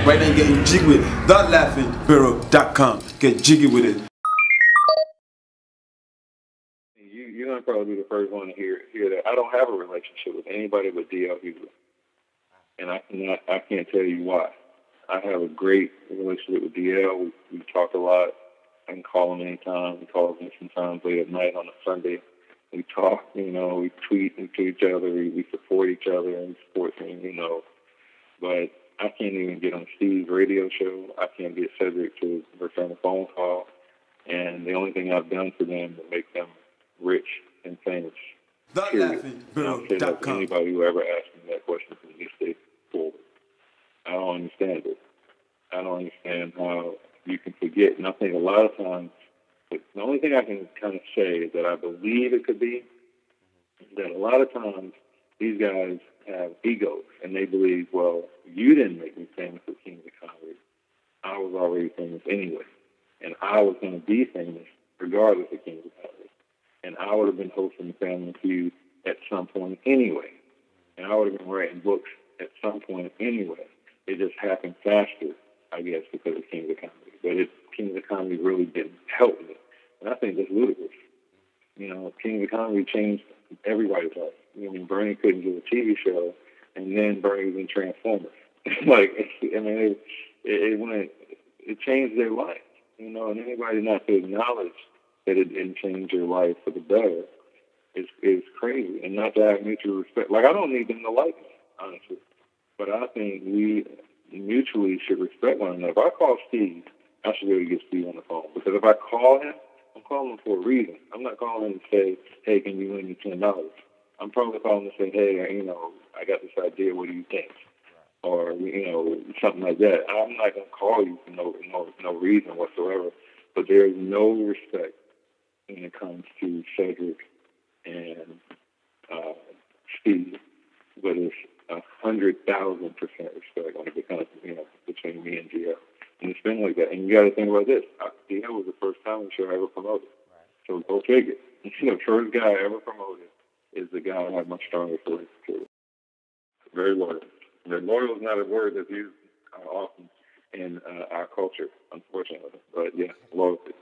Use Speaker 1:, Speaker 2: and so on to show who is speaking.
Speaker 1: Right now, getting jiggy with thelaughingbureau.com. Get jiggy with it.
Speaker 2: You're gonna probably be the first one to hear that. I don't have a relationship with anybody but DL Hughley, and I can't tell you why. I have a great relationship with DL. We talk a lot. I can call him anytime. He calls me sometimes late at night on a Sunday. We talk, we tweet to each other. We support each other in sports, But I can't even get on Steve's radio show. I can't get Cedric to return a phone call. And the only thing I've done for them to make them rich and famous.
Speaker 1: thelaughingbureau.com.
Speaker 2: Anybody who ever asked me that question from this day forward. I don't understand it. I don't understand how you can forget. And I think a lot of times, the only thing I can kind of say is that I believe it could be that a lot of times these guys have egos and they believe, well, you didn't make me famous with Kings of Comedy. I was already famous anyway. And I was going to be famous regardless of Kings of Comedy. And I would have been hosting the Family Feud at some point anyway. And I would have been writing books at some point anyway. It just happened faster, I guess, because of Kings of Comedy. But Kings of Comedy really didn't help me. And I think that's ludicrous. Kings of Comedy changed everybody's life. Bernie couldn't do a TV show, and then Bernie was in Transformers. It changed their life. And anybody not to acknowledge that it didn't change their life for the better is crazy. And not to have mutual respect. Like, I don't need them to like me, honestly. But I think we mutually should respect one another. If I call Steve, I should be able to get Steve on the phone. Because if I call him, I'm calling him for a reason. I'm not calling him to say, hey, can you lend me $10? I'm probably calling him to say, hey, I got this idea. What do you think? Or, something like that. I'm not going to call you for no reason whatsoever. But there is no respect when it comes to Cedric and Steve. But it's 100,000% respect when it comes, between me and GL. And it's been like that. And you got to think about this. DL was the first comedy show I ever promoted. So go figure. The first guy I ever promoted is the guy I have much stronger feelings to. Very loyal. Loyal is not a word that's used often in our culture, unfortunately. But yeah, loyalty.